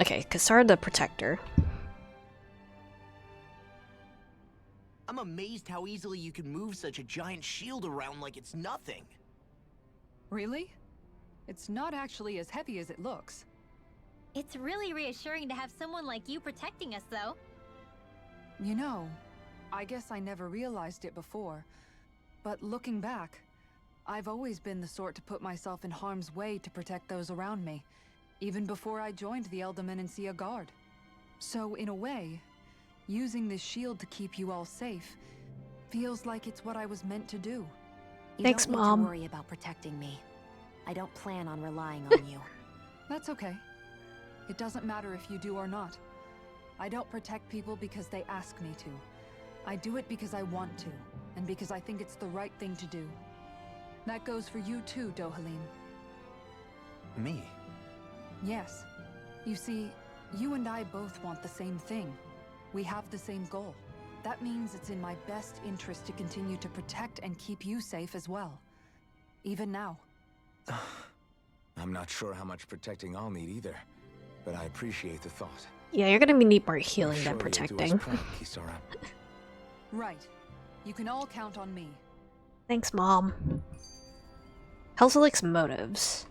Okay, Kasar the Protector. I'm amazed how easily you can move such a giant shield around like it's nothing. Really? It's not actually as heavy as it looks. It's really reassuring to have someone like you protecting us, though. You know, I guess I never realized it before, but looking back, I've always been the sort to put myself in harm's way to protect those around me, even before I joined the Elder Guard. So in a way, using this shield to keep you all safe feels like it's what I was meant to do. Thanks, You don't Mom. need to worry about protecting me. I don't plan on relying on you. That's okay. It doesn't matter if you do or not. I don't protect people because they ask me to. I do it because I want to, and because I think it's the right thing to do. That goes for you too, Dohalim. Me? Yes. You see, you and I both want the same thing. We have the same goal. That means it's in my best interest to continue to protect and keep you safe as well. Even now. I'm not sure how much protecting I'll need either, but I appreciate the thought. Yeah, you're gonna need more I'm healing sure than you'll do us protecting. proud, Kisara. Right. You can all count on me. Thanks, Mom. Helzelik's motives.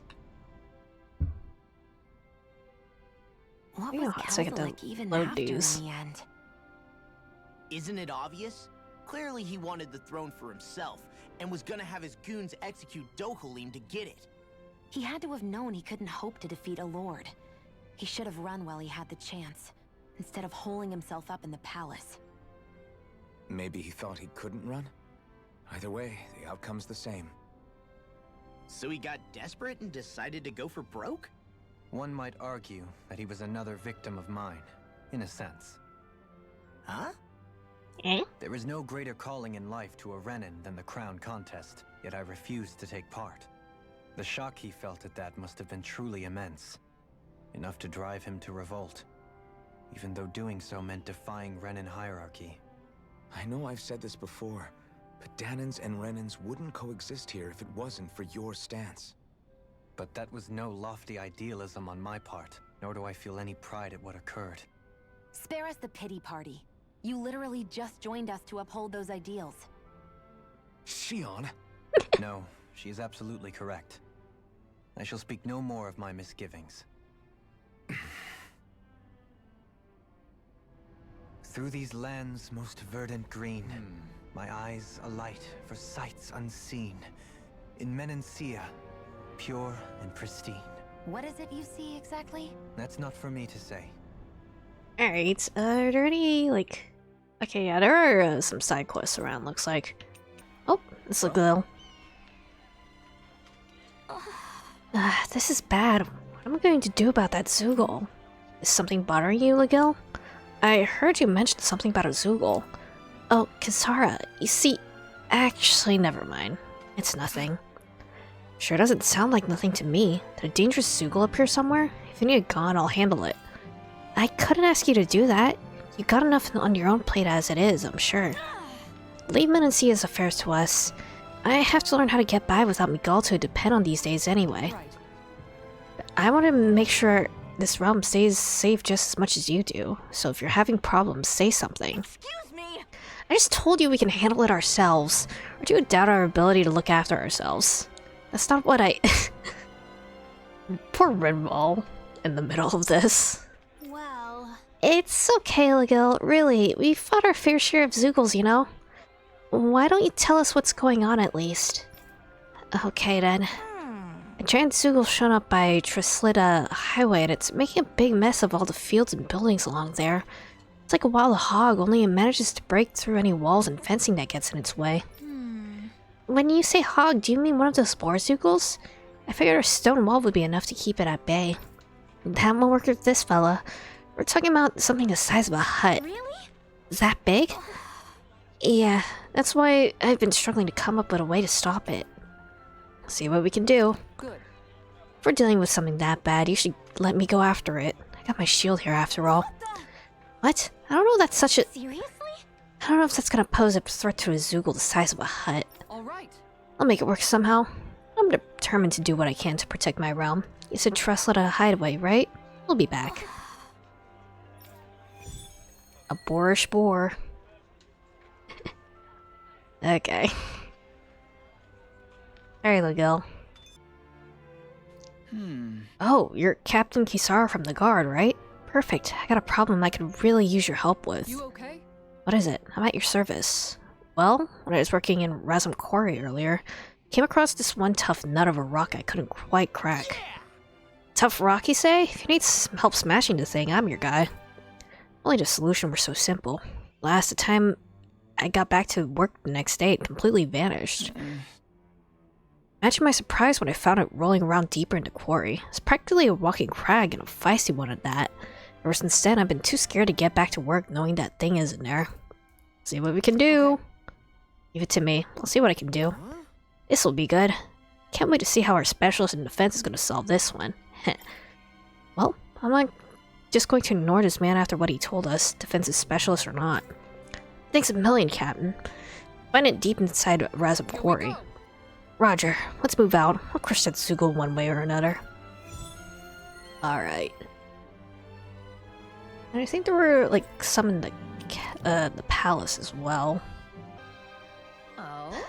What Yeah, was it's like at the Kelzalik even load after dues. in the end? Isn't it obvious? Clearly he wanted the throne for himself, and was gonna have his goons execute Dohalim to get it. He had to have known he couldn't hope to defeat a lord. He should have run while he had the chance, instead of holding himself up in the palace. Maybe he thought he couldn't run? Either way, the outcome's the same. So he got desperate and decided to go for broke? One might argue that he was another victim of mine, in a sense. Huh? Eh? There is no greater calling in life to a Renin than the crown contest, yet I refused to take part. The shock he felt at that must have been truly immense, enough to drive him to revolt, even though doing so meant defying Renin hierarchy. I know I've said this before, but Dahnans and Renins wouldn't coexist here if it wasn't for your stance. But that was no lofty idealism on my part, nor do I feel any pride at what occurred. Spare us the pity party. You literally just joined us to uphold those ideals. Shionne? No, she is absolutely correct. I shall speak no more of my misgivings. Through these lands most verdant green, my eyes alight for sights unseen. In Menancia, pure and pristine. What is it you see exactly? That's not for me to say. Alright, are there any, like... Okay, yeah, there are some side quests around, looks like. Oh, it's a girl. This is bad. What am I going to do about that Zoogle? Is something bothering you, Ligil? I heard you mention something about a Zoogle. Oh, Kisara, you see... Actually, never mind. It's nothing. Sure doesn't sound like nothing to me. Did a dangerous Zoogle appear somewhere? If you need it gone, I'll handle it. I couldn't ask you to do that. You got enough on your own plate as it is, I'm sure. Leave Menancia's affairs to us. I have to learn how to get by without Miguel to depend on these days anyway. Right. I want to make sure this realm stays safe just as much as you do, so if you're having problems, say something. Excuse me! I just told you we can handle it ourselves. Or do you doubt our ability to look after ourselves? That's not what I... Poor Rinwall in the middle of this. Well... It's okay, Ligil. Really, we fought our fair share of Zoogles, you know? Why don't you tell us what's going on at least? Okay then. A giant Zoogle shown up by Trislita Highway and it's making a big mess of all the fields and buildings along there. It's like a wild hog, only it manages to break through any walls and fencing that gets in its way. When you say hog, do you mean one of those boar Zoogles? I figured a stone wall would be enough to keep it at bay. That won't work with this fella. We're talking about something the size of a hut. Really? That big? Yeah, that's why I've been struggling to come up with a way to stop it. See what we can do. Good. If we're dealing with something that bad, you should let me go after it. I got my shield here after all. What? I don't know if that's such a... Seriously? I don't know if that's gonna pose a threat to a Zoogle the size of a hut. All right. I'll make it work somehow. I'm determined to do what I can to protect my realm. You said Trusslet at a hideaway, right? We'll be back. A boorish boar. Okay. Alright, Ligil. Oh, you're Captain Kisara from the Guard, right? Perfect. I got a problem I could really use your help with. You okay? What is it? I'm at your service. Well, when I was working in Razum Quarry earlier, I came across this one tough nut of a rock I couldn't quite crack. Tough rock, you say? If you need help smashing the thing, I'm your guy. Only the solution was so simple. The time I got back to work the next day, it completely vanished. Imagine my surprise when I found it rolling around deeper in the quarry. It's practically a walking crag, and a feisty one at that. Ever since then, I've been too scared to get back to work knowing that thing is in there. See what we can do. Give it to me. I'll see what I can do. This'll be good. Can't wait to see how our specialist in defense is going to solve this one. Well, I'm not just going to ignore this man after what he told us, defensive specialist or not. Thanks a million, Captain. Find it deep inside Razum Quarry. Roger, let's move out. I'll crush that Zoogle one way or another. Alright. And I think there were, like, some in the palace as well. Oh?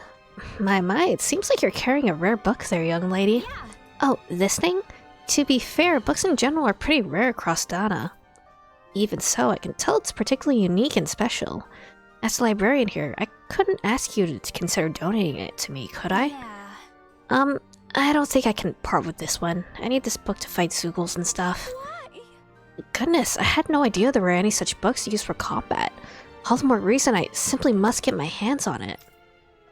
My, it seems like you're carrying a rare book there, young lady. Yeah. Oh, this thing? To be fair, books in general are pretty rare across Dana. Even so, I can tell it's particularly unique and special. As a librarian here, I couldn't ask you to consider donating it to me, could I? Yeah. I don't think I can part with this one. I need this book to fight Zoogles and stuff. Why? Goodness, I had no idea there were any such books used for combat. All the more reason I simply must get my hands on it.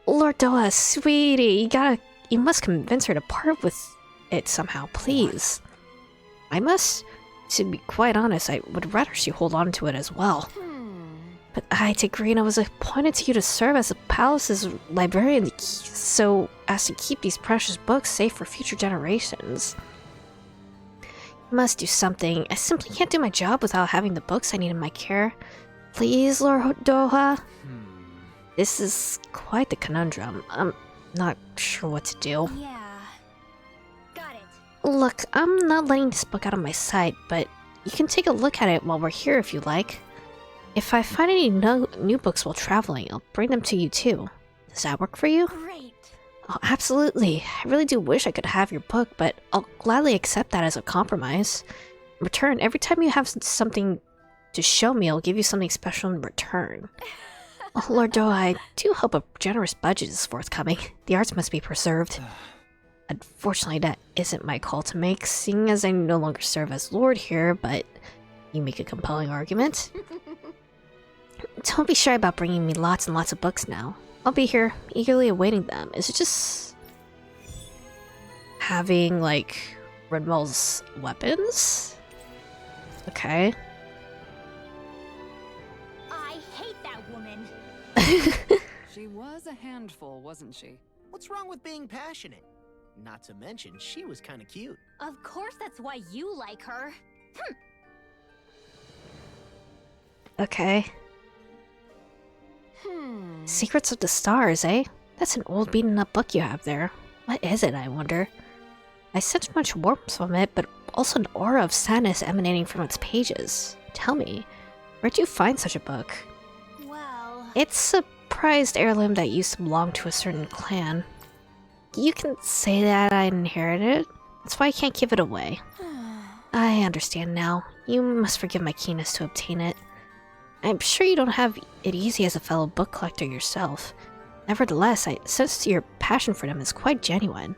Lord Doha, sweetie, you must convince her to part with it somehow, please. I must. To be quite honest, I would rather she hold on to it as well. But I, Tigrina, was appointed to you to serve as the palace's librarian so as to keep these precious books safe for future generations. You must do something. I simply can't do my job without having the books I need in my care. Please, Lord Doha? This is quite the conundrum. I'm not sure what to do. Yeah. Got it. Look, I'm not letting this book out of my sight, but you can take a look at it while we're here if you like. If I find any new books while traveling, I'll bring them to you too. Does that work for you? Great. Oh, absolutely. I really do wish I could have your book, but I'll gladly accept that as a compromise. In return, every time you have something to show me, I'll give you something special in return. Oh, Lord Doha, I do hope a generous budget is forthcoming. The arts must be preserved. Unfortunately, that isn't my call to make, seeing as I no longer serve as Lord here, but you make a compelling argument. Don't be shy about bringing me lots and lots of books now. I'll be here, eagerly awaiting them. Is it just having, like, Redwell's weapons? Okay. I hate that woman. She was a handful, wasn't she? What's wrong with being passionate? Not to mention, she was kind of cute. Of course that's why you like her. Okay. Secrets of the Stars, eh? That's an old beaten up book you have there. What is it, I wonder? I sense much warmth from it, but also an aura of sadness emanating from its pages. Tell me, where'd you find such a book? Well... It's a prized heirloom that used to belong to a certain clan. You can say that I inherited it. That's why I can't give it away. I understand now. You must forgive my keenness to obtain it. I'm sure you don't have it easy as a fellow book collector yourself. Nevertheless, I sense your passion for them is quite genuine.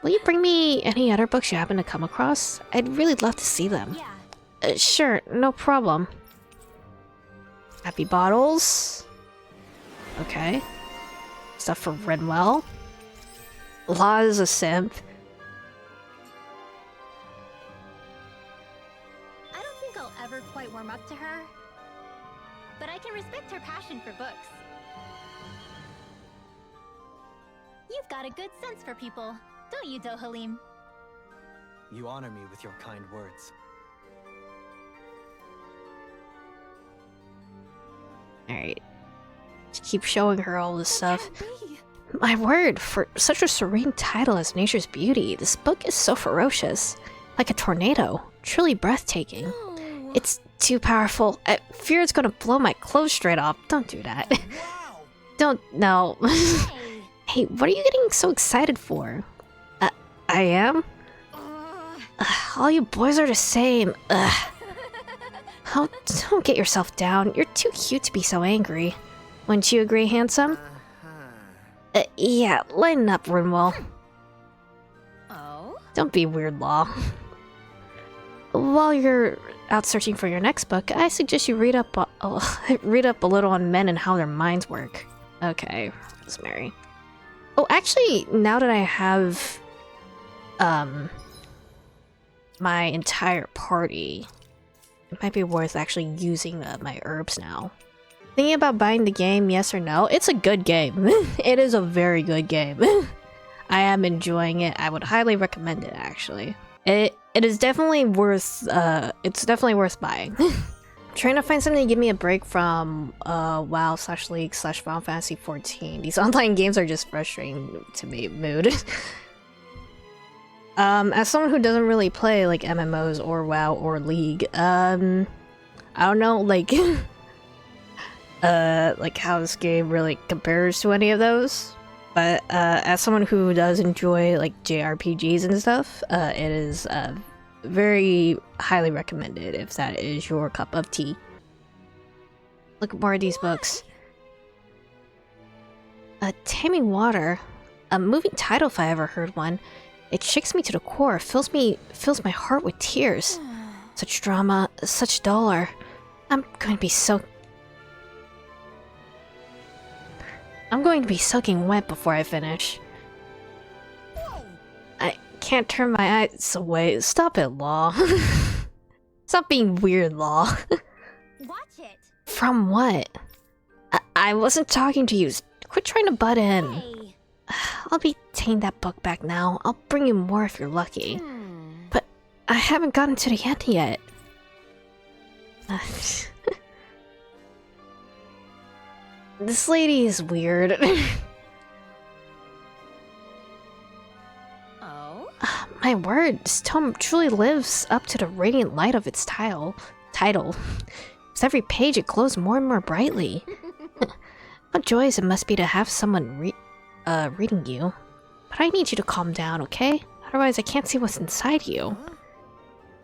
Will you bring me any other books you happen to come across? I'd really love to see them. Yeah. Sure, no problem. Happy bottles. Okay. Stuff for Redwell. Law is a simp. I don't think I'll ever quite warm up to her. But I can respect her passion for books. You've got a good sense for people, don't you, Dohalim? You honor me with your kind words. Alright. Just keep showing her all this stuff. Can't be. My word, for such a serene title as Nature's Beauty, this book is so ferocious. Like a tornado. Truly breathtaking. No. It's too powerful. I fear it's gonna blow my clothes straight off. Don't do that. Wow! Don't, no. Hey. Hey, what are you getting so excited for? I am? All you boys are the same. Ugh. Oh, don't get yourself down. You're too cute to be so angry. Wouldn't you agree, handsome? Yeah, lighten up, Rinwell. Oh? Don't be weird, Law. While you're out searching for your next book, I suggest you read up read up a little on men and how their minds work. Okay, Rosemary. Oh, actually, now that I have my entire party, it might be worth actually using my herbs now. Thinking about buying the game, yes or no? It's a good game. It is a very good game. I am enjoying it. I would highly recommend it, actually. It is definitely worth it's definitely worth buying. Trying to find something to give me a break from WoW/League/Final Fantasy 14. These online games are just frustrating to me, mood. As someone who doesn't really play like MMOs or WoW or League, I don't know like like how this game really compares to any of those. But as someone who does enjoy like JRPGs and stuff, it is very highly recommended if that is your cup of tea. Look at more of these books. Taming Water, a moving title if I ever heard one. It shakes me to the core, fills my heart with tears. Such drama, such dolor. I'm going to be soaking wet before I finish. I can't turn my eyes away. Stop it, Law. Stop being weird, Law. Watch it. From what? I wasn't talking to you. Quit trying to butt in. Hey. I'll be taking that book back now. I'll bring you more if you're lucky. But I haven't gotten to the end yet. This lady is weird. Oh? My word, this tome truly lives up to the radiant light of its title. With every page it glows more and more brightly. What joyous it must be to have someone reading you. But I need you to calm down, okay? Otherwise I can't see what's inside you.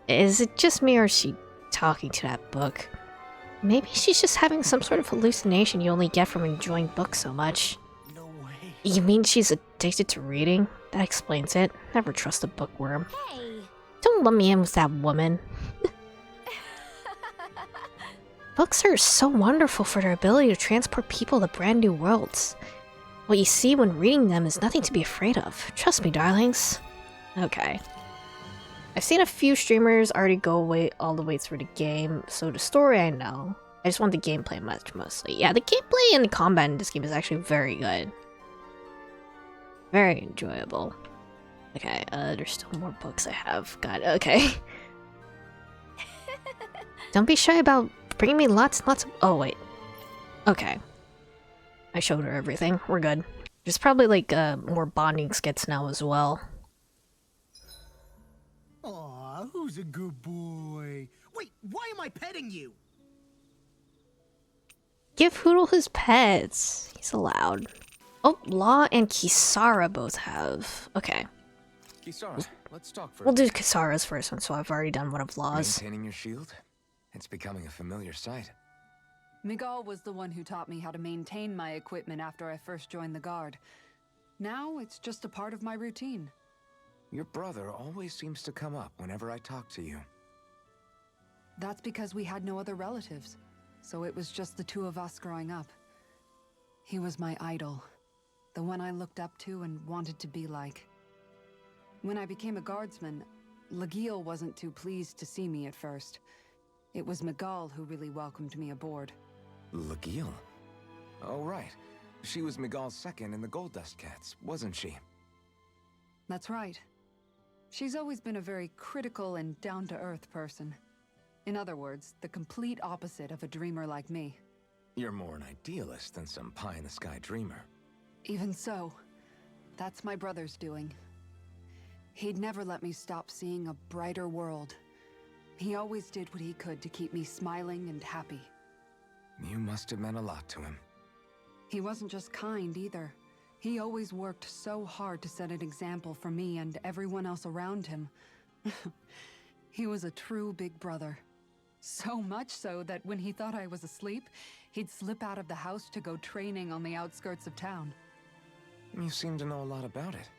Is it just me or is she talking to that book? Maybe she's just having some sort of hallucination you only get from enjoying books so much. No way. You mean she's addicted to reading? That explains it. Never trust a bookworm. Hey. Don't let me in with that woman. Books are so wonderful for their ability to transport people to brand new worlds. What you see when reading them is nothing to be afraid of. Trust me, darlings. Okay. I've seen a few streamers already go all the way through the game, so the story I know. I just want the gameplay mostly. Yeah, the gameplay and the combat in this game is actually very good. Very enjoyable. Okay, there's still more books I have. God, okay. Don't be shy about bringing me lots and lots of— oh, wait. Okay. I showed her everything. We're good. There's probably, like, more bonding skits now as well. Aw, who's a good boy? Wait, why am I petting you? Give Hootle his pets. He's allowed. Oh, Law and Kisara both have. Okay. Kisara, let's talk for We'll do Kisara's first one, so I've already done one of Law's. Maintaining your shield? It's becoming a familiar sight. Miguel was the one who taught me how to maintain my equipment after I first joined the Guard. Now it's just a part of my routine. Your brother always seems to come up whenever I talk to you. That's because we had no other relatives, so it was just the two of us growing up. He was my idol, the one I looked up to and wanted to be like. When I became a guardsman, Lagiel wasn't too pleased to see me at first. It was Miguel who really welcomed me aboard. Lagiel? Oh, right. She was Miguel's second in the Gold Dust Cats, wasn't she? That's right. She's always been a very critical and down-to-earth person. In other words, the complete opposite of a dreamer like me. You're more an idealist than some pie-in-the-sky dreamer. Even so, that's my brother's doing. He'd never let me stop seeing a brighter world. He always did what he could to keep me smiling and happy. You must have meant a lot to him. He wasn't just kind either. He always worked so hard to set an example for me and everyone else around him. He was a true big brother. So much so that when he thought I was asleep, he'd slip out of the house to go training on the outskirts of town. You seem to know a lot about it.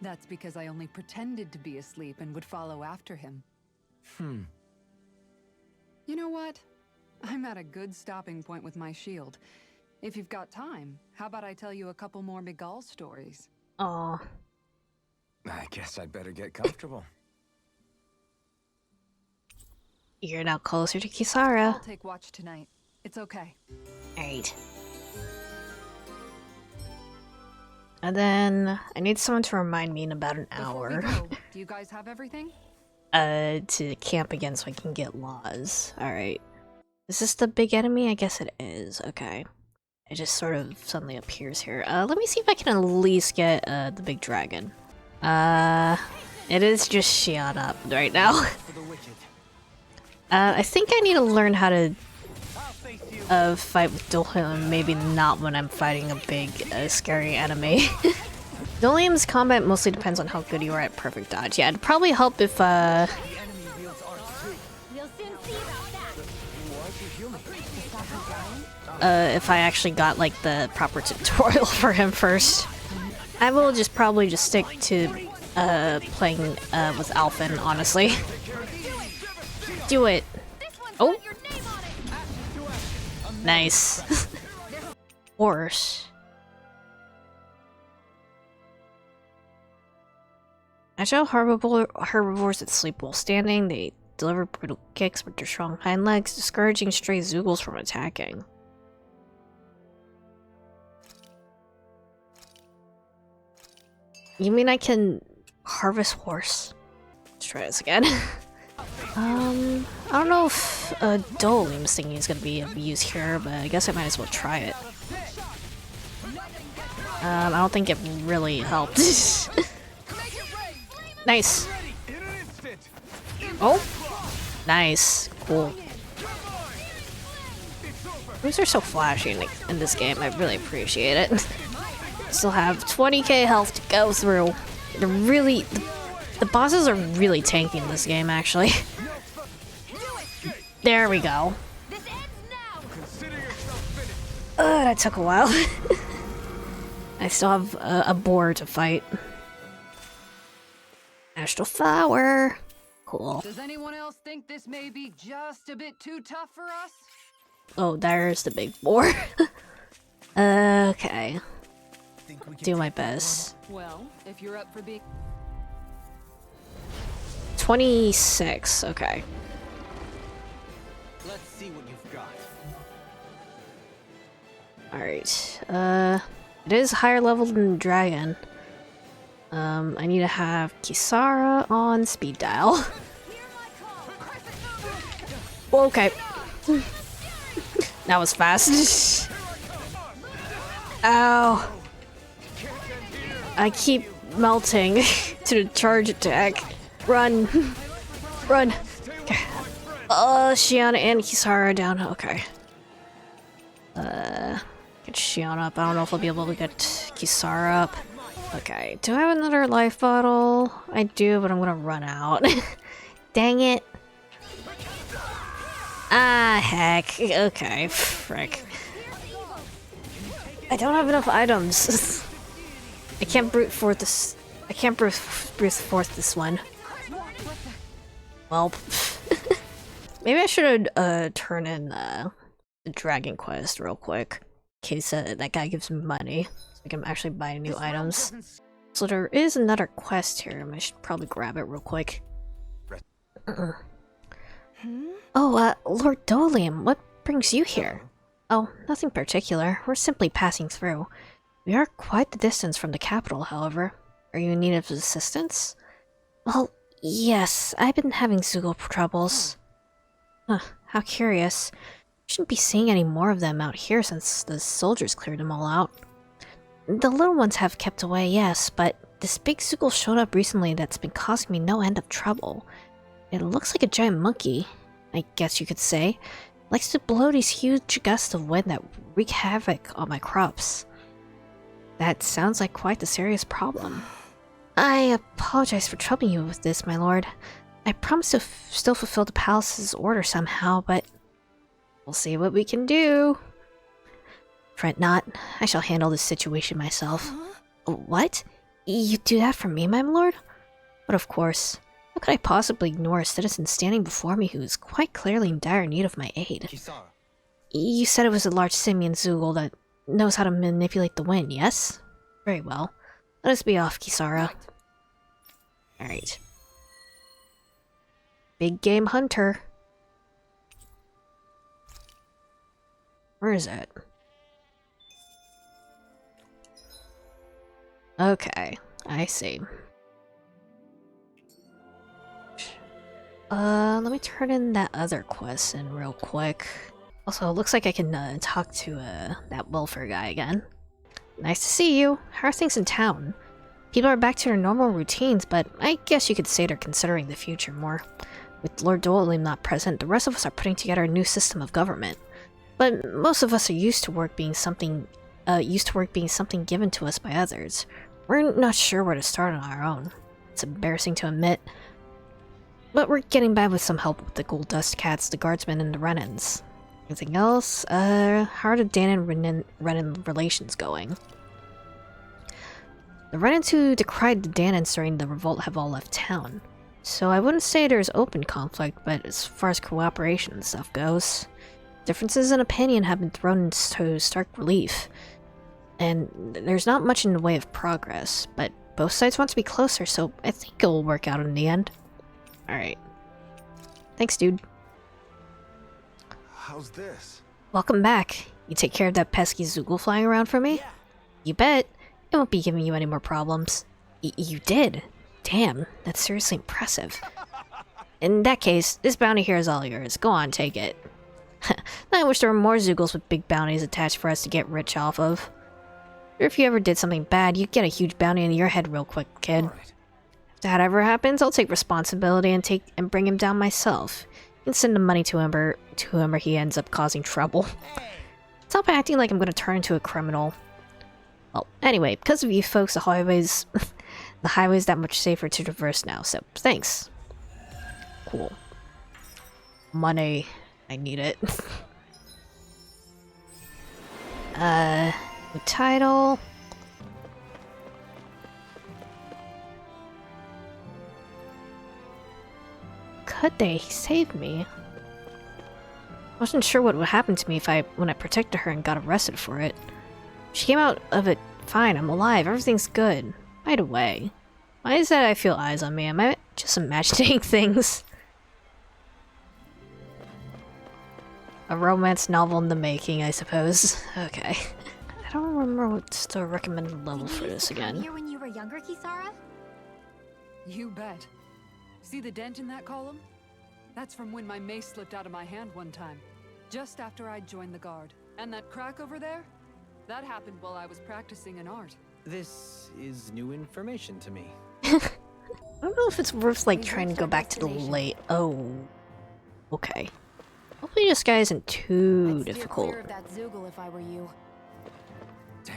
That's because I only pretended to be asleep and would follow after him. You know what? I'm at a good stopping point with my shield. If you've got time, how about I tell you a couple more Miguel stories? Aw. I guess I'd better get comfortable. You're now closer to Kisara. I'll take watch tonight. It's okay. Alright. And then I need someone to remind me in about an Before we hour. go, do you guys have everything? To camp again so I can get laws. Alright. Is this the big enemy? I guess it is. Okay. It just sort of suddenly appears here. Let me see if I can at least get the big dragon. It is just Xion up right now. I think I need to learn how to fight with Dolham, maybe not when I'm fighting a big, scary enemy. Dolham's combat mostly depends on how good you are at perfect dodge. Yeah, it'd probably help if, We'll soon see about that. if I actually got, like, the proper tutorial for him first. I will just probably just stick to, playing, with Alphen, honestly. Do it! Oh! Nice. Horse. Agile herbivores that sleep while standing. They deliver brutal kicks with their strong hind legs, discouraging stray Zoogles from attacking. You mean I can harvest horse? Let's try this again. I don't know if Dolim's thinking is gonna be of use here, but I guess I might as well try it. I don't think it really helped. Nice. Oh, nice, cool. Moves are so flashy in this game. I really appreciate it. Still have 20k health to go through. They're really the bosses are really tanky in this game, actually. There we go. That took a while. I still have a boar to fight. Astral Flower. Cool. Does anyone else think this may be just a bit too tough for us? Oh, there's the big boar. Okay. Do my best. Well, if you're up for being 26, okay. Let's see what you've got. Alright. It is higher level than the dragon. I need to have Kisara on speed dial. Okay. That was fast. Ow. I keep melting to the charge attack. Run. Run. Okay. Shiana and Kisara down. Okay. Get Shiana up. I don't know if I'll be able to get Kisara up. Okay. Do I have another life bottle? I do, but I'm gonna run out. Dang it. Ah, heck. Okay. Frick. I don't have enough items. I can't brute force this. I can't brute force this one. Well, maybe I should turn in the Dragon Quest real quick, in case that guy gives me money, so I can actually buy new items. So there is another quest here. I should probably grab it real quick. Oh, Lord Dolium, what brings you here? Oh, nothing particular. We're simply passing through. We are quite the distance from the capital, however. Are you in need of assistance? Well, yes, I've been having Zoogle troubles. Huh, how curious. We shouldn't be seeing any more of them out here since the soldiers cleared them all out. The little ones have kept away, yes, but this big Zoogle showed up recently that's been causing me no end of trouble. It looks like a giant monkey, I guess you could say. Likes to blow these huge gusts of wind that wreak havoc on my crops. That sounds like quite the serious problem. I apologize for troubling you with this, my lord. I promise to still fulfill the palace's order somehow, but we'll see what we can do. Fret not, I shall handle this situation myself. What? You do that for me, my lord? But of course, how could I possibly ignore a citizen standing before me who is quite clearly in dire need of my aid? Kisara. You said it was a large simian Zoogle that knows how to manipulate the wind, yes? Very well. Let us be off, Kisara. Alright. Big game hunter. Where is it? Okay, I see. Let me turn in that other quest in real quick. Also, it looks like I can talk to that welfare guy again. Nice to see you. How are things in town? People are back to their normal routines, but I guess you could say they're considering the future more. With Lord Dolim not present, the rest of us are putting together a new system of government. But most of us are used to work being something given to us by others. We're not sure where to start on our own. It's embarrassing to admit. But we're getting by with some help with the Gold Dust Cats, the Guardsmen, and the Renans. Anything else? How are the Dan and Renan relations going? The Renans who decried the Danans during the revolt have all left town. So I wouldn't say there's open conflict, but as far as cooperation and stuff goes, differences in opinion have been thrown into stark relief. And there's not much in the way of progress, but both sides want to be closer, so I think it'll work out in the end. Alright. Thanks, dude. How's this? Welcome back. You take care of that pesky Zoogle flying around for me? You bet. It won't be giving you any more problems. You did? Damn, that's seriously impressive. In that case, this bounty here is all yours. Go on, take it. I wish there were more Zoogles with big bounties attached for us to get rich off of. Or if you ever did something bad, you'd get a huge bounty in your head real quick, kid. Right. If that ever happens, I'll take responsibility and bring him down myself. And send the money to him or he ends up causing trouble. Stop acting like I'm gonna turn into a criminal. Well, anyway, because of you folks, the highway's that much safer to traverse now, so thanks. Cool. Money. I need it. The title. Could they save me? I wasn't sure what would happen to me when I protected her and got arrested for it. She came out of it fine. I'm alive. Everything's good. By the way, why is that I feel eyes on me? Am I just imagining things? A romance novel in the making, I suppose. Okay. I don't remember what's the recommended level for this again. Here when you were younger, Kisara? You bet. See the dent in that column? That's from when my mace slipped out of my hand one time, just after I'd joined the guard. And that crack over there? That happened while I was practicing an art. This is new information to me. I don't know if it's worth like trying to go back to the late. Oh, okay. Hopefully this guy isn't too I'd steer difficult. clear of that Zoogle if I were you. Damn.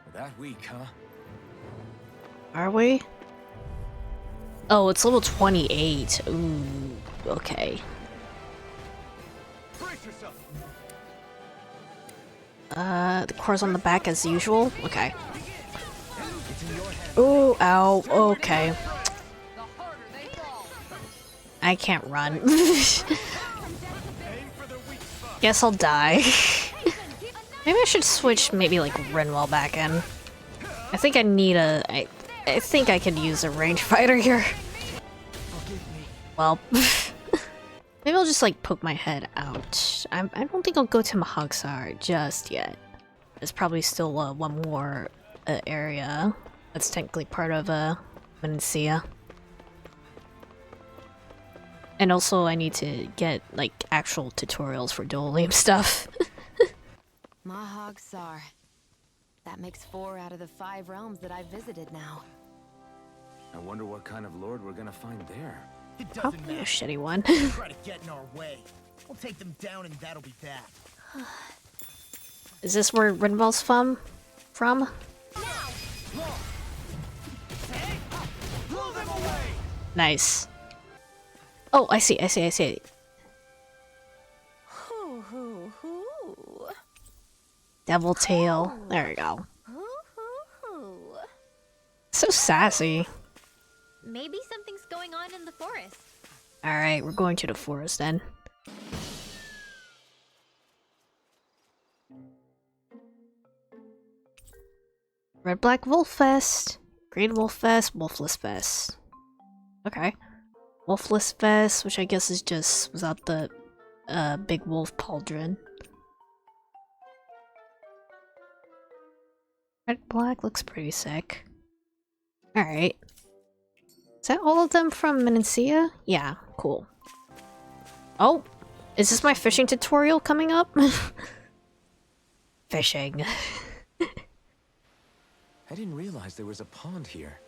We're that weak, huh? Are we? Oh, it's level 28. Ooh, okay. The core's on the back as usual. Okay. Ooh, ow. Okay. I can't run. Guess I'll die. Maybe I should switch maybe like Rinwell back in. I think I need a... I think I could use a range fighter here. Well, maybe I'll just like poke my head out. I don't think I'll go to Mahagsar just yet. There's probably still one more area that's technically part of Menacia. And also I need to get like actual tutorials for Dolim stuff. Mahagsar. That makes 4 out of the 5 realms that I've visited now. I wonder what kind of lord we're gonna find there. It doesn't Probably a matter. shitty one. Try to get in our way. We'll take them down and that'll be that. Is this where Rinwell's from? Nice. Oh, I see. Hoo hoo hoo. Devil tail. There we go. Hoo hoo hoo. So sassy. Maybe something's going on in the forest. Alright, we're going to the forest then. Red Black Wolf Fest. Green Wolf Fest. Wolfless Fest. Okay. Wolfless Fest, which I guess is just without the big wolf pauldron. Red Black looks pretty sick. Alright. Is that all of them from Menancia? Yeah, cool. Oh, is this my fishing tutorial coming up? Fishing. I didn't realize there was a pond here.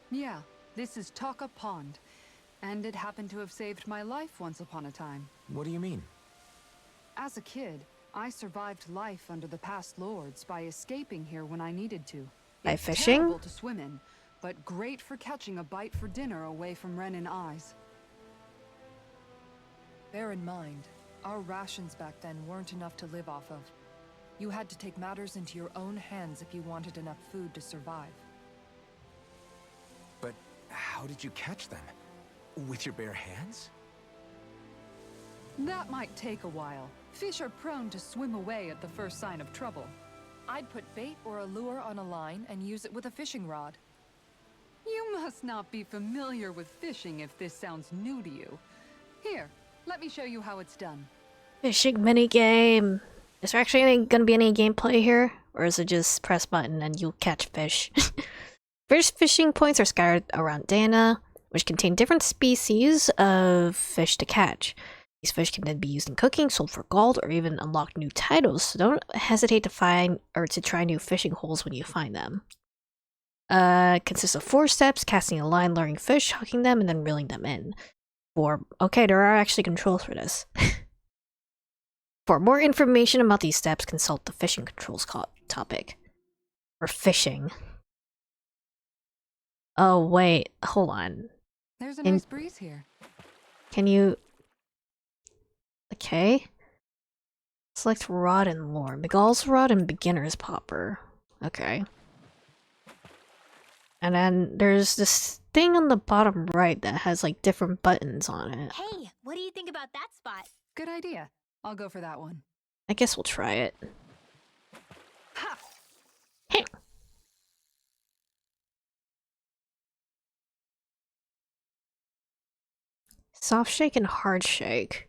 Yeah, this is Taka Pond. And it happened to have saved my life once upon a time. What do you mean? As a kid, I survived life under the past lords by escaping here when I needed to. By It's fishing? terrible to swim in, but great for catching a bite for dinner away from Renin eyes. Bear in mind, our rations back then weren't enough to live off of. You had to take matters into your own hands if you wanted enough food to survive. But how did you catch them? With your bare hands? That might take a while. Fish are prone to swim away at the first sign of trouble. I'd put bait or a lure on a line and use it with a fishing rod. You must not be familiar with fishing if this sounds new to you. Here, let me show you how it's done. Fishing minigame. Is there actually gonna be any gameplay here? Or is it just press button and you'll catch fish? First fishing points are scattered around Dana, which contain different species of fish to catch. These fish can then be used in cooking, sold for gold, or even unlock new titles, so don't hesitate to find or to try new fishing holes when you find them. Consists of 4 steps: casting a line, luring fish, hooking them, and then reeling them in. Okay, there are actually controls for this. For more information about these steps, consult the fishing controls topic. Or fishing. Oh wait, hold on. There's a nice breeze here. Can you... Okay. Select Rod and Lure. Miguel's Rod and Beginner's Popper. Okay. And then there's this thing on the bottom right that has like different buttons on it. Hey, what do you think about that spot? Good idea. I'll go for that one. I guess we'll try it. Ha! Hey. Soft shake and hard shake.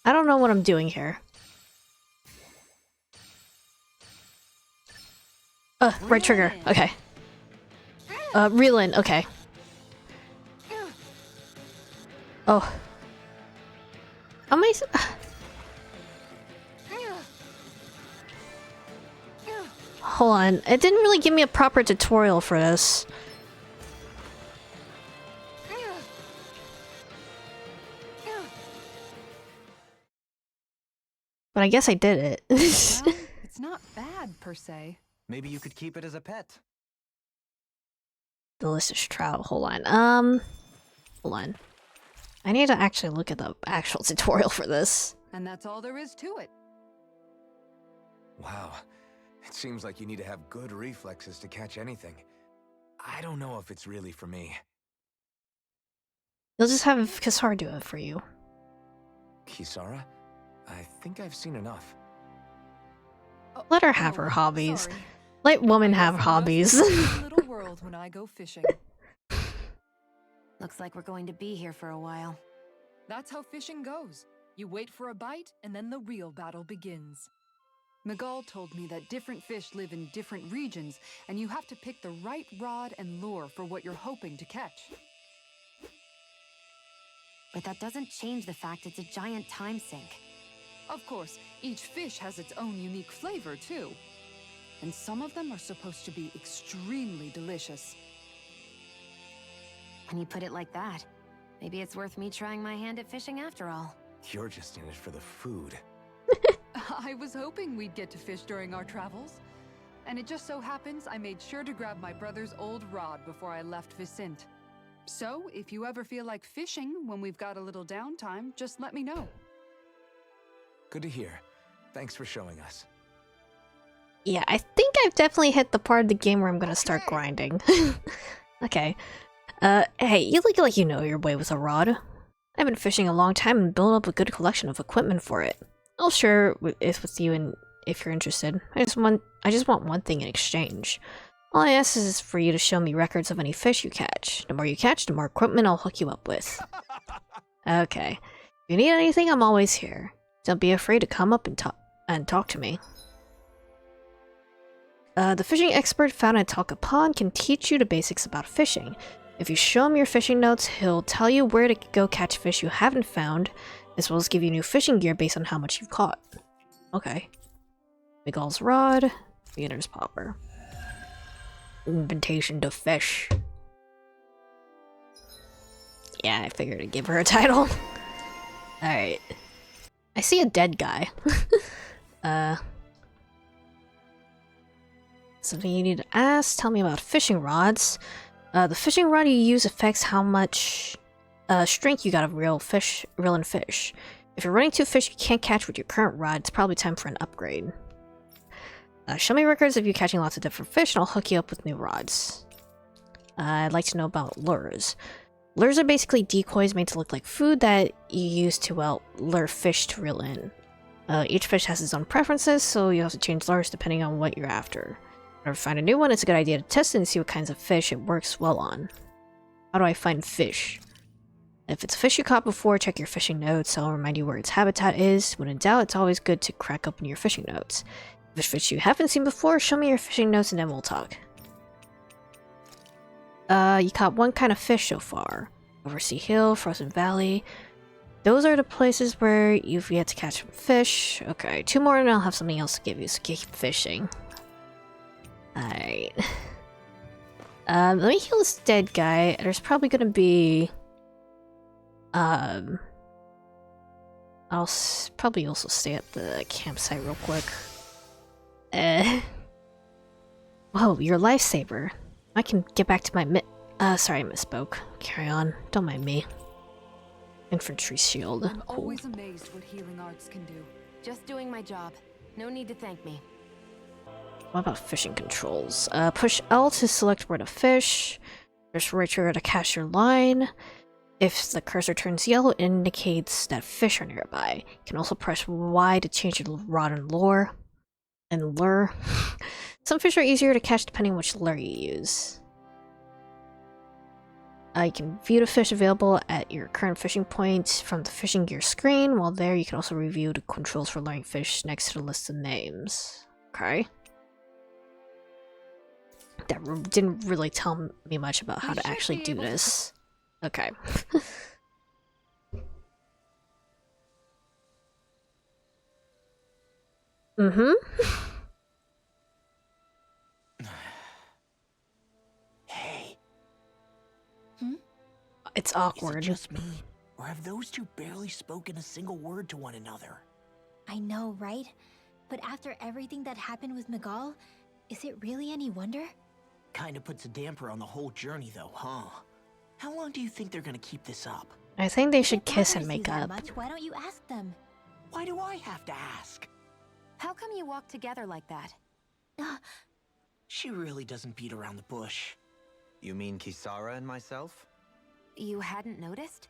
I don't know what I'm doing here. Right trigger. Okay. Reel in. Okay. Oh. Am I... Hold on. It didn't really give me a proper tutorial for this. But I guess I did it. Well, it's not bad, per se. Maybe you could keep it as a pet. Delicious trout. Hold on. Hold on. I need to actually look at the actual tutorial for this. And that's all there is to it. Wow. It seems like you need to have good reflexes to catch anything. I don't know if it's really for me. You'll just have Kisara do it for you. Kisara? I think I've seen enough. Let her have her hobbies. Sorry. Let women I have guess I must hobbies. live in a little world when I go fishing. Looks like we're going to be here for a while. That's how fishing goes. You wait for a bite, and then the real battle begins. Miguel told me that different fish live in different regions, and you have to pick the right rod and lure for what you're hoping to catch. But that doesn't change the fact it's a giant time sink. Of course, each fish has its own unique flavor, too. And some of them are supposed to be extremely delicious. When you put it like that, maybe it's worth me trying my hand at fishing after all. You're just in it for the food. I was hoping we'd get to fish during our travels. And it just so happens I made sure to grab my brother's old rod before I left Vicente. So, if you ever feel like fishing when we've got a little downtime, just let me know. Good to hear. Thanks for showing us. Yeah, I think I've definitely hit the part of the game where I'm gonna start grinding. Okay. Hey, you look like you know your way with a rod. I've been fishing a long time and built up a good collection of equipment for it. I'll share it with you and if you're interested. I just want one thing in exchange. All I ask is for you to show me records of any fish you catch. The more you catch, the more equipment I'll hook you up with. Okay. If you need anything, I'm always here. Don't be afraid to come up and talk to me. The fishing expert found at Talca Pond can teach you the basics about fishing. If you show him your fishing notes, he'll tell you where to go catch fish you haven't found, as well as give you new fishing gear based on how much you've caught. Okay. Miguel's rod, beginner's popper. Invitation to fish. Yeah, I figured I'd give her a title. Alright. I see a dead guy. Something you need to ask? Tell me about fishing rods. The fishing rod you use affects how much strength you got of reeling fish. If you're running 2 fish you can't catch with your current rod, it's probably time for an upgrade. Show me records of you catching lots of different fish and I'll hook you up with new rods. I'd like to know about lures. Lures are basically decoys made to look like food that you use to, well, lure fish to reel in. Each fish has its own preferences, so you have to change lures depending on what you're after. Whenever you find a new one, it's a good idea to test it and see what kinds of fish it works well on. How do I find fish? If it's a fish you caught before, check your fishing notes. I'll remind you where its habitat is. When in doubt, it's always good to crack open your fishing notes. If it's fish you haven't seen before, show me your fishing notes and then we'll talk. You caught 1 kind of fish so far. Oversea Hill, Frozen Valley. Those are the places where you've yet to catch some fish. Okay, 2 more and I'll have something else to give you, so keep fishing. Alright. Let me heal this dead guy. There's probably gonna be... I'll probably also stay at the campsite real quick. Whoa, your lifesaver. I can get back to my sorry, I misspoke. Carry on. Don't mind me. Infantry shield. I'm Cool. always amazed what healing arts can do. Just doing my job. No need to thank me. What about fishing controls? Push L to select where to fish. There's right trigger to cast your line. If the cursor turns yellow, it indicates that fish are nearby. You can also press Y to change your rod and lure. Some fish are easier to catch depending on which lure you use. You can view the fish available at your current fishing point from the fishing gear screen. While there, you can also review the controls for luring fish next to the list of names. Okay. That didn't really tell me much about how to actually do this. Okay. Mm-hmm. Hey, It's is awkward. it just me? Or have those two barely spoken a single word to one another? I know, right? But after everything that happened with Miguel, is it really any wonder? Kinda puts a damper on the whole journey though, huh? How long do you think they're gonna keep this up? I think they If should it kiss and bothers make you that up. much, why don't you ask them? Why do I have to ask? How come you walk together like that? She really doesn't beat around the bush. You mean Kisara and myself? You hadn't noticed?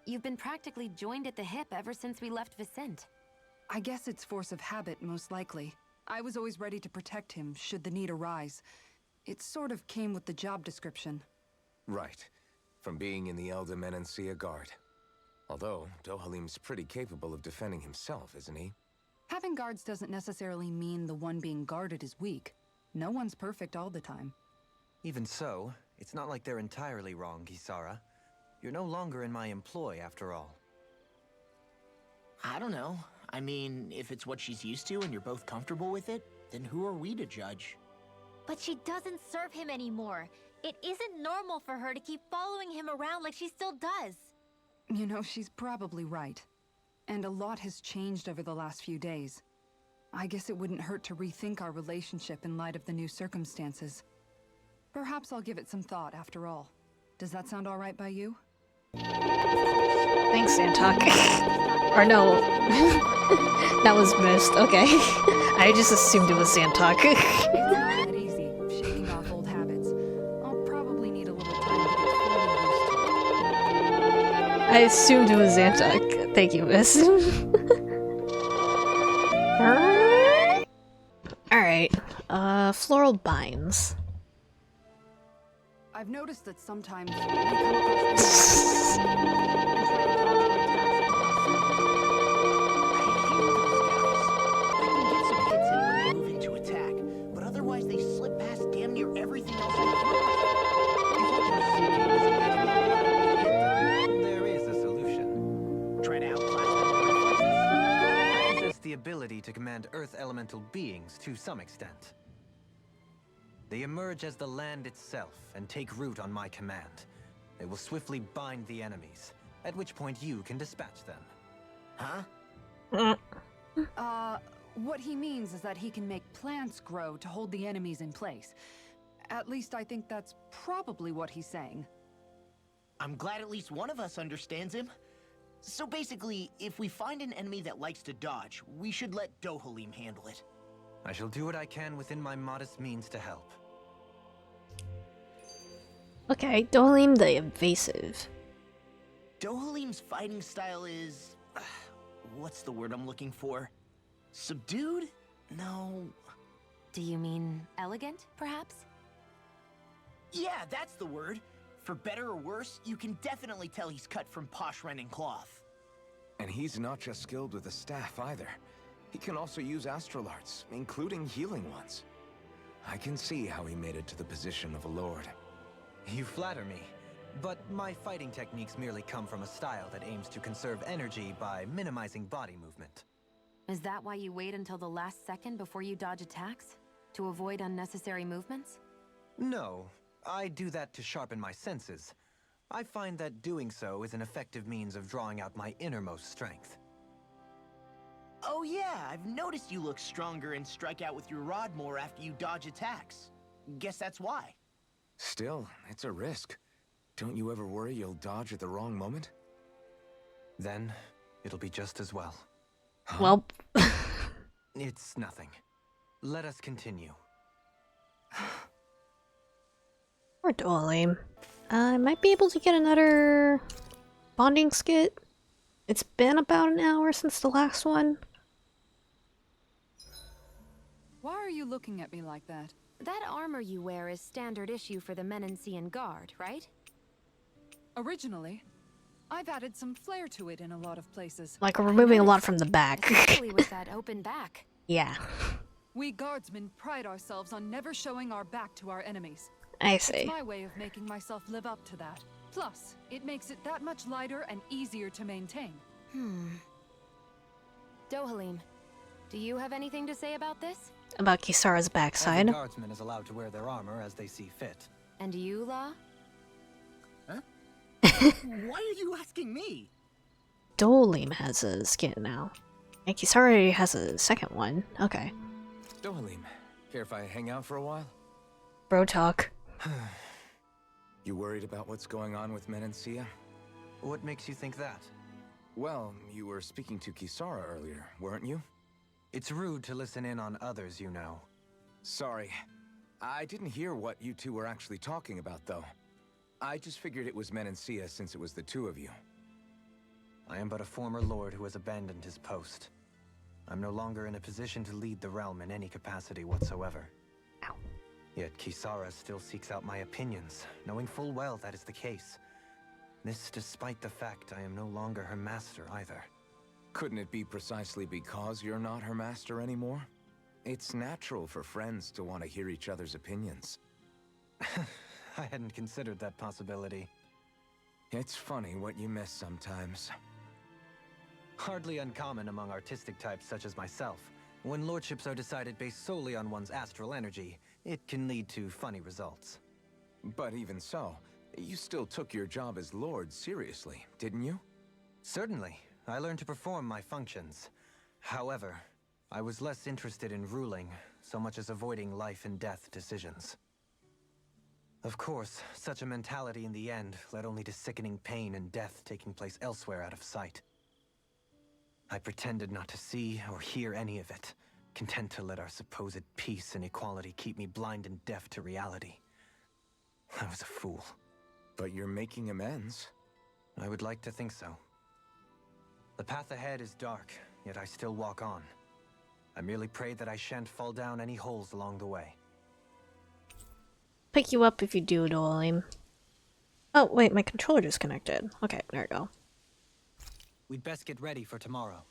You've been practically joined at the hip ever since we left Vicente. I guess it's force of habit, most likely. I was always ready to protect him, should the need arise. It sort of came with the job description. Right. From being in the Elder Menancia Guard. Although, Dohalim's pretty capable of defending himself, isn't he? Having guards doesn't necessarily mean the one being guarded is weak. No one's perfect all the time. Even so, it's not like they're entirely wrong, Kisara. You're no longer in my employ, after all. I don't know. I mean, if it's what she's used to and you're both comfortable with it, then who are we to judge? But she doesn't serve him anymore. It isn't normal for her to keep following him around like she still does. You know, she's probably right. And a lot has changed over the last few days. I guess it wouldn't hurt to rethink our relationship in light of the new circumstances. Perhaps I'll give it some thought after all. Does that sound all right by you? Thanks, Santok. Or no. That was missed. Okay. I just assumed it was Santok. It's not that easy, shaking off old habits. I'll probably need a little time to get fully used to it. I assumed it was Santok. Thank you, miss. Alright. Floral binds. I've noticed that sometimes we come across and try to dodge I hate those guys. I can get some hits in when they move into attack, but otherwise they slip past damn near everything else in the room. There is a solution. Try to outclass them. I possess the ability to command Earth elemental beings to some extent. They emerge as the land itself and take root on my command. They will swiftly bind the enemies, at which point you can dispatch them. Huh? What he means is that he can make plants grow to hold the enemies in place. At least I think that's probably what he's saying. I'm glad at least one of us understands him. So basically, if we find an enemy that likes to dodge, we should let Dohalim handle it. I shall do what I can within my modest means to help. Okay, Dohalim the Evasive. Dohalim's fighting style is... what's the word I'm looking for? Subdued? No... Do you mean elegant, perhaps? Yeah, that's the word. For better or worse, you can definitely tell he's cut from posh Renin cloth. And he's not just skilled with the staff either. He can also use astral arts, including healing ones. I can see how he made it to the position of a lord. You flatter me, but my fighting techniques merely come from a style that aims to conserve energy by minimizing body movement. Is that why you wait until the last second before you dodge attacks? To avoid unnecessary movements? No, I do that to sharpen my senses. I find that doing so is an effective means of drawing out my innermost strength. Oh yeah, I've noticed you look stronger and strike out with your rod more after you dodge attacks. Guess that's why. Still, it's a risk. Don't you ever worry you'll dodge at the wrong moment? Then, it'll be just as well. Well, It's nothing. Let us continue. poor Dohalim. I might be able to get another bonding skit. It's been about an hour since the last one. Why are you looking at me like that? That armor you wear is standard issue for the Menancian Guard, right? Originally, I've added some flair to it in a lot of places. Like, we're removing a lot from the back. Especially with that open back. Yeah, We guardsmen pride ourselves on never showing our back to our enemies. I It's see. my way of making myself live up to that. Plus, it makes it that much lighter and easier to maintain. Dohalim, do you have anything to say about this? About Kisara's Every backside. guardsman is allowed to wear their armor as they see fit. And you, Law? Why are you asking me? Dohalim has a skin now. And Kisara has a second one. Okay. Dohalim, care if I hang out for a while? Bro talk. You worried about what's going on with Menancia? What makes you think that? Well, you were speaking to Kisara earlier, weren't you? It's rude to listen in on others, you know. Sorry. I didn't hear what you two were actually talking about, though. I just figured it was Menancia since it was the two of you. I am but a former lord who has abandoned his post. I'm no longer in a position to lead the realm in any capacity whatsoever. Ow. Yet Kisara still seeks out my opinions, knowing full well that is the case. This despite the fact I am no longer her master either. Couldn't it be precisely because you're not her master anymore? It's natural for friends to want to hear each other's opinions. I hadn't considered that possibility. It's funny what you miss sometimes. Hardly uncommon among artistic types such as myself. When lordships are decided based solely on one's astral energy, it can lead to funny results. But even so, you still took your job as Lord seriously, didn't you? Certainly. I learned to perform my functions. However, I was less interested in ruling, so much as avoiding life and death decisions. Of course, such a mentality in the end led only to sickening pain and death taking place elsewhere out of sight. I pretended not to see or hear any of it, content to let our supposed peace and equality keep me blind and deaf to reality. I was a fool. But you're making amends. I would like to think so. The path ahead is dark, yet I still walk on. I merely pray that I shan't fall down any holes along the way. Pick you up if you do, Dolim. Oh, wait, my controller disconnected. Okay, there we go. We'd best get ready for tomorrow.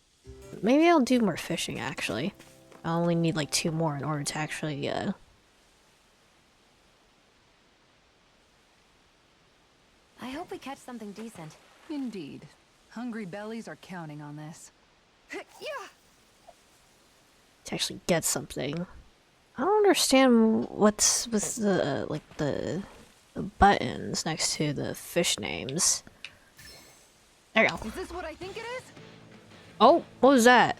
Maybe I'll do more fishing, actually. I only need like 2 more in order to actually, I hope we catch something decent. Indeed. Hungry bellies are counting on this. Yeah. to actually get something. I don't understand what's with the, like, the buttons next to the fish names. There you go. Is this what I think it is? Oh, what was that?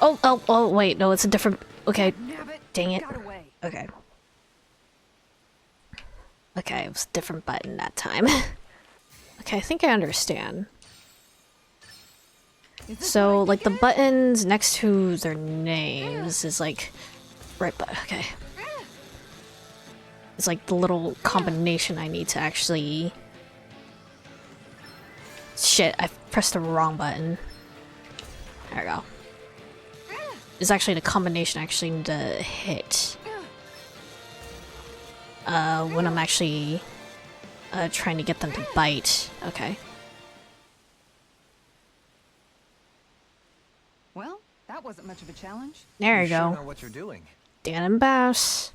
Oh, wait, no, it's a different... Okay, Nabbit, dang it. got away. Okay. Okay, it was a different button that time. Okay, I think I understand. Is this So, what I like, the think it buttons next to their names is, like... Right, but okay. It's like the little combination I need to actually... Shit, I pressed the wrong button. There we go. It's actually the combination I actually need to hit. When I'm actually trying to get them to bite. Okay. Well, that wasn't much of a challenge. There you sure go. know what you're doing. Dan and Bass.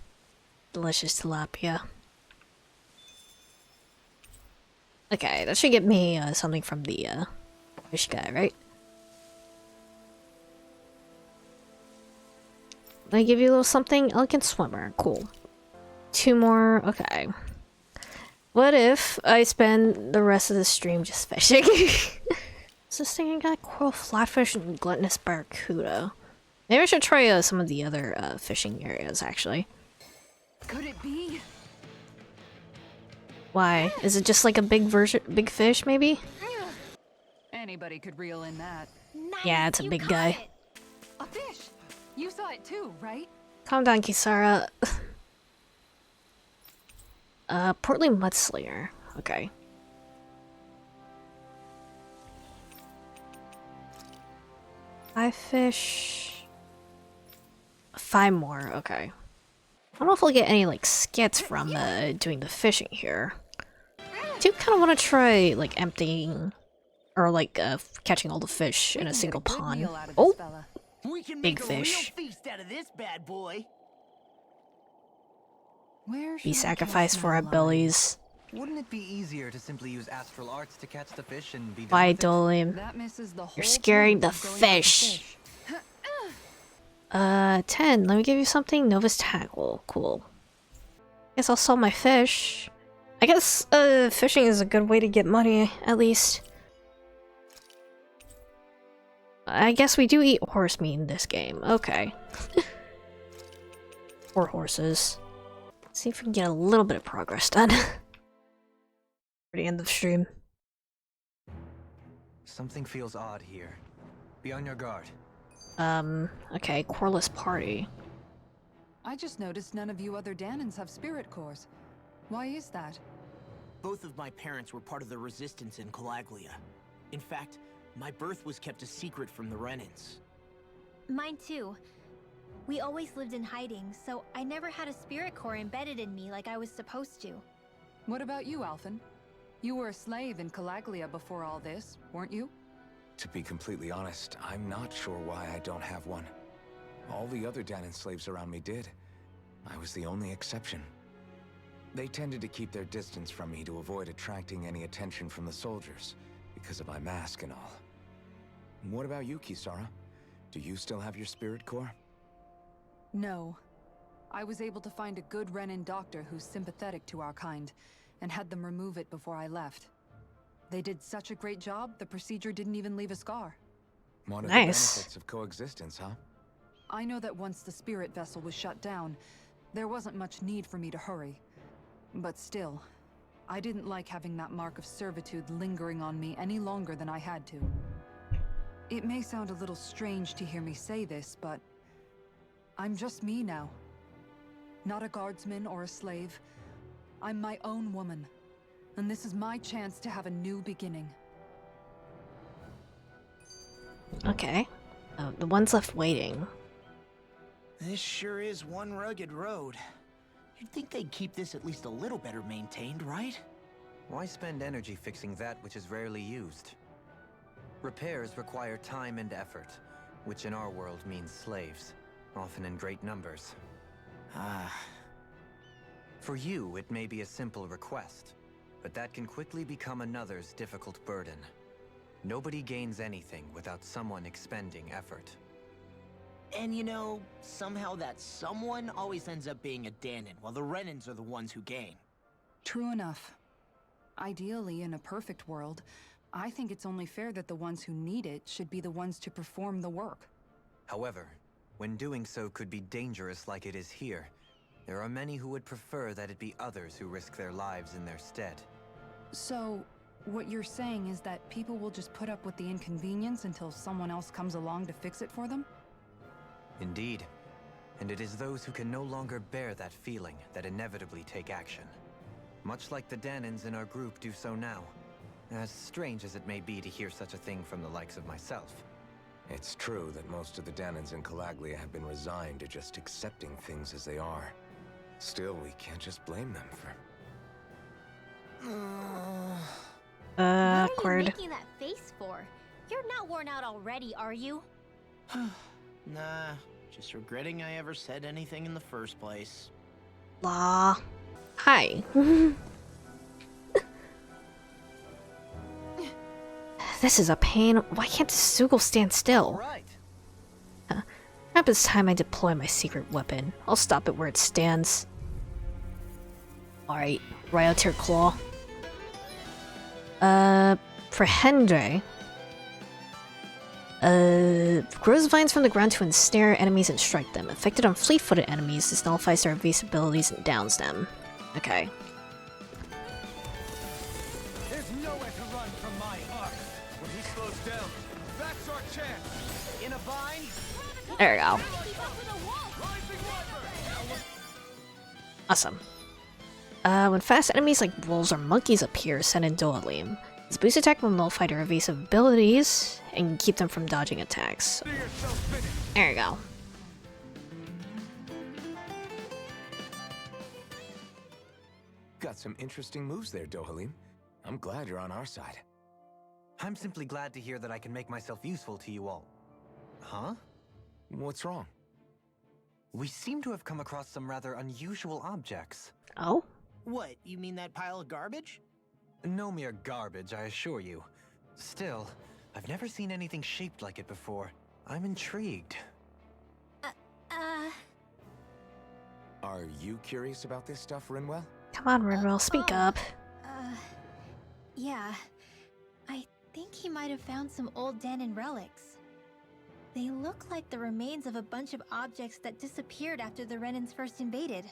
Delicious tilapia. Okay, that should get me something from the fish guy, right? Did I give you a little something? Elegant swimmer. Cool. 2 more. Okay. What if I spend the rest of the stream just fishing? What's this thing? I got coral flatfish and gluttonous barracuda. Maybe I should try some of the other fishing areas, actually. Could it be? Why? Is it just like a big fish, maybe? Anybody could reel in that. Nice, Yeah, it's a you big caught guy. it. A fish! You saw it too, right? Calm down, Kisara. Portly Mudslayer. Okay. Five fish. 5 more, okay. I don't know if I'll get any, like, skits from doing the fishing here. I do kind of want to try, like, emptying... Or, like, catching all the fish in a single pond. Oh! We can Big make fish. a real feast out of this bad boy. Where should Be I sacrificed cast for my our line? bellies. Wouldn't it be easier to simply use astral arts to catch the fish and be done Why, with it? Dolim? That misses the whole You're scaring point the of going after fish. 10. Let me give you something. Novus Tackle. Cool. Guess I'll sell my fish. I guess, fishing is a good way to get money, at least. I guess we do eat horse meat in this game. Okay. Or horses. Let's see if we can get a little bit of progress done. For the end of the stream. Something feels odd here. Be on your guard. Okay, Corliss Party. I just noticed none of you other Danans have spirit cores. Why is that? Both of my parents were part of the resistance in Calaglia. In fact, my birth was kept a secret from the Renans. Mine too. We always lived in hiding, so I never had a spirit core embedded in me like I was supposed to. What about you, Alphen? You were a slave in Calaglia before all this, weren't you? To be completely honest, I'm not sure why I don't have one. All the other Danan slaves around me did. I was the only exception. They tended to keep their distance from me to avoid attracting any attention from the soldiers, because of my mask and all. What about you, Kisara? Do you still have your spirit core? No. I was able to find a good Renin doctor who's sympathetic to our kind, and had them remove it before I left. They did such a great job, the procedure didn't even leave a scar. One of Nice. the benefits of coexistence, huh? I know that once the spirit vessel was shut down, there wasn't much need for me to hurry. But still, I didn't like having that mark of servitude lingering on me any longer than I had to. It may sound a little strange to hear me say this, but I'm just me now. Not a guardsman or a slave. I'm my own woman. And this is my chance to have a new beginning. Okay. The one's left waiting. This sure is one rugged road. You'd think they'd keep this at least a little better maintained, right? Why spend energy fixing that which is rarely used? Repairs require time and effort, which in our world means slaves, often in great numbers. For you, it may be a simple request, but that can quickly become another's difficult burden. Nobody gains anything without someone expending effort. And you know, somehow that someone always ends up being a Dahnan, while the Renins are the ones who gain. True enough. Ideally, in a perfect world, I think it's only fair that the ones who need it should be the ones to perform the work. However, when doing so could be dangerous like it is here, there are many who would prefer that it be others who risk their lives in their stead. So, what you're saying is that people will just put up with the inconvenience until someone else comes along to fix it for them? Indeed. And it is those who can no longer bear that feeling that inevitably take action. Much like the Dahnans in our group do so now. As strange as it may be to hear such a thing from the likes of myself. It's true that most of the Dahnans in Calaglia have been resigned to just accepting things as they are. Still, we can't just blame them for... What are you Awkward. making that face for? You're not worn out already, are you? Nah, just regretting I ever said anything in the first place. La. Hi. This is a pain. Why can't this Zoogle stand still? Right. Perhaps it's time I deploy my secret weapon. I'll stop it where it stands. Alright, Ryotir Claw. For Hendre. Grows vines from the ground to ensnare enemies and strike them. Affected on fleet-footed enemies, this nullifies their evasive abilities and downs them. Okay. There's nowhere to run from my arc. When he slows down, that's our chance. In a bind? There we go. Awesome. When fast enemies like wolves or monkeys appear, send in Dohalim. This boost attack will nullify their evasive abilities and keep them from dodging attacks. There you go. Got some interesting moves there, Dohalim. I'm glad you're on our side. I'm simply glad to hear that I can make myself useful to you all. Huh? What's wrong? We seem to have come across some rather unusual objects. Oh? What, you mean that pile of garbage? No mere garbage, I assure you. Still, I've never seen anything shaped like it before. I'm intrigued. Are you curious about this stuff, Rinwell? Come on, Rinwell, speak up. Yeah. I think he might have found some old Dahnan relics. They look like the remains of a bunch of objects that disappeared after the Renins first invaded.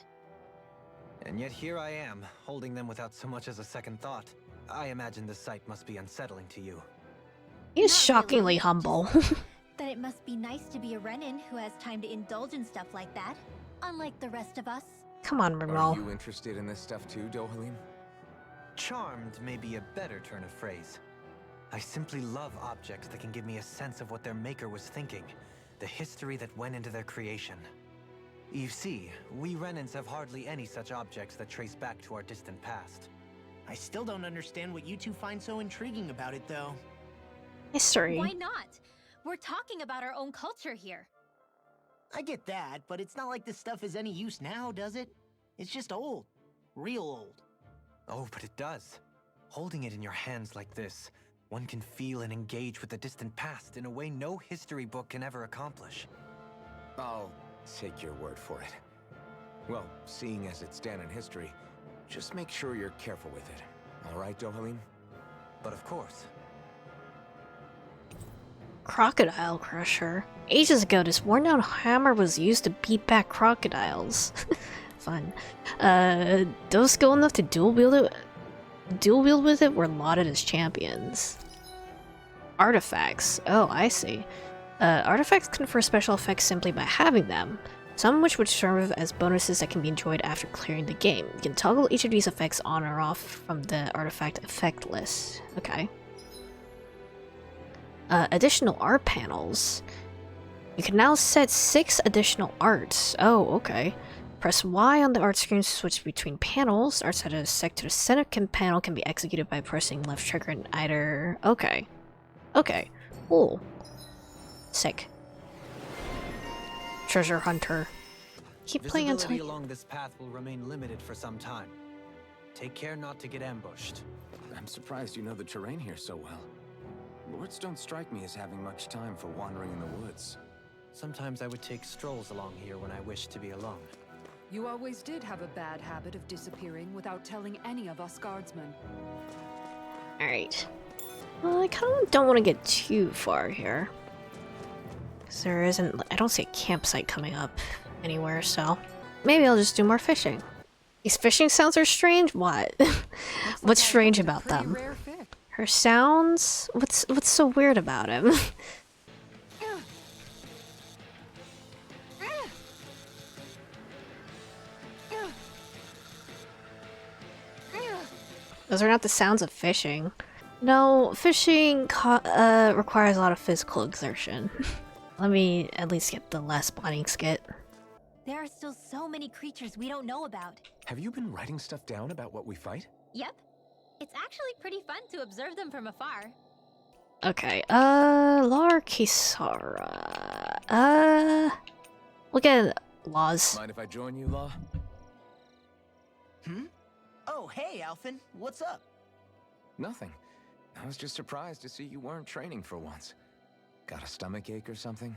And yet here I am, holding them without so much as a second thought. I imagine the sight must be unsettling to you. He's Not shockingly really, humble. That it must be nice to be a Renin who has time to indulge in stuff like that, unlike the rest of us. Come on, Are Rinwell. you interested in this stuff too, Dohalim? Charmed may be a better turn of phrase. I simply love objects that can give me a sense of what their maker was thinking, the history that went into their creation. You see, we Renins have hardly any such objects that trace back to our distant past. I still don't understand what you two find so intriguing about it, though. History. Why not? We're talking about our own culture here. I get that, but it's not like this stuff is any use now, does it? It's just old. Real old. Oh, but it does. Holding it in your hands like this, one can feel and engage with the distant past in a way no history book can ever accomplish. I'll take your word for it. Well, seeing as it's Dan in history, just make sure you're careful with it. All right, Dohalim? But of course. Crocodile Crusher. Ages ago, this worn-down hammer was used to beat back crocodiles. Fun. Those skilled enough to dual wield with it were lauded as champions. Artifacts. Oh, I see. Artifacts confer special effects simply by having them, some which would serve as bonuses that can be enjoyed after clearing the game. You can toggle each of these effects on or off from the artifact effect list. Okay. Additional art panels. You can now set 6 additional arts. Oh, okay. Press Y on the art screen to switch between panels. Arts that are set to the center panel can be executed by pressing left trigger in either... Okay. Okay. Cool. Sick. Treasure hunter. Keep playing until... Visibility along this path will remain limited for some time. Take care not to get ambushed. I'm surprised you know the terrain here so well. Lords don't strike me as having much time for wandering in the woods. Sometimes I would take strolls along here when I wished to be alone. You always did have a bad habit of disappearing without telling any of us guardsmen. Alright. Well, I kind of don't want to get too far here. Because there isn't... I don't see a campsite coming up anywhere, so... Maybe I'll just do more fishing. These fishing sounds are strange? What? What's strange about them? Her sounds? What's so weird about him? Those are not the sounds of fishing. No, fishing requires a lot of physical exertion. Let me at least get the last spawning skit. There are still so many creatures we don't know about. Have you been writing stuff down about what we fight? Yep. It's actually pretty fun to observe them from afar. Okay, Lar Kisara. We'll get laws. Mind if I join you, Law? Hmm? Oh, hey, Alphen. What's up? Nothing. I was just surprised to see you weren't training for once. Got a stomach ache or something?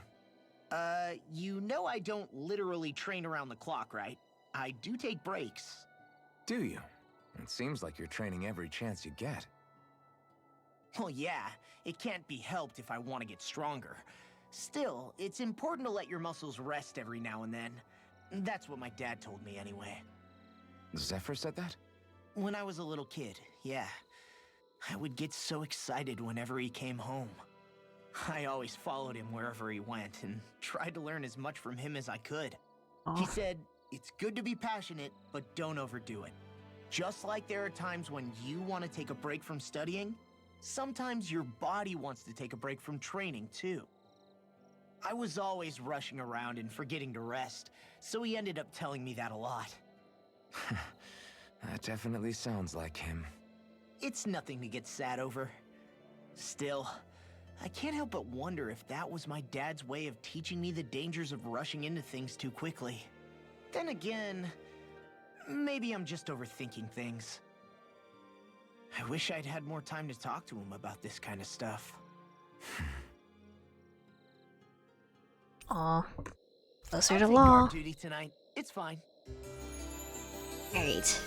You know I don't literally train around the clock, right? I do take breaks. Do you? It seems like you're training every chance you get. Well, yeah, it can't be helped if I want to get stronger. Still, it's important to let your muscles rest every now and then. That's what my dad told me anyway. Zephyr said that? When I was a little kid, yeah. I would get so excited whenever he came home. I always followed him wherever he went and tried to learn as much from him as I could. Oh. He said, it's good to be passionate, but don't overdo it. Just like there are times when you want to take a break from studying, sometimes your body wants to take a break from training too. I was always rushing around and forgetting to rest, so he ended up telling me that a lot. That definitely sounds like him. It's nothing to get sad over. Still, I can't help but wonder if that was my dad's way of teaching me the dangers of rushing into things too quickly. Then again, maybe I'm just overthinking things. I wish I'd had more time to talk to him about this kind of stuff. Aw. Closer I'll to take law. guard duty tonight. It's fine. Alright.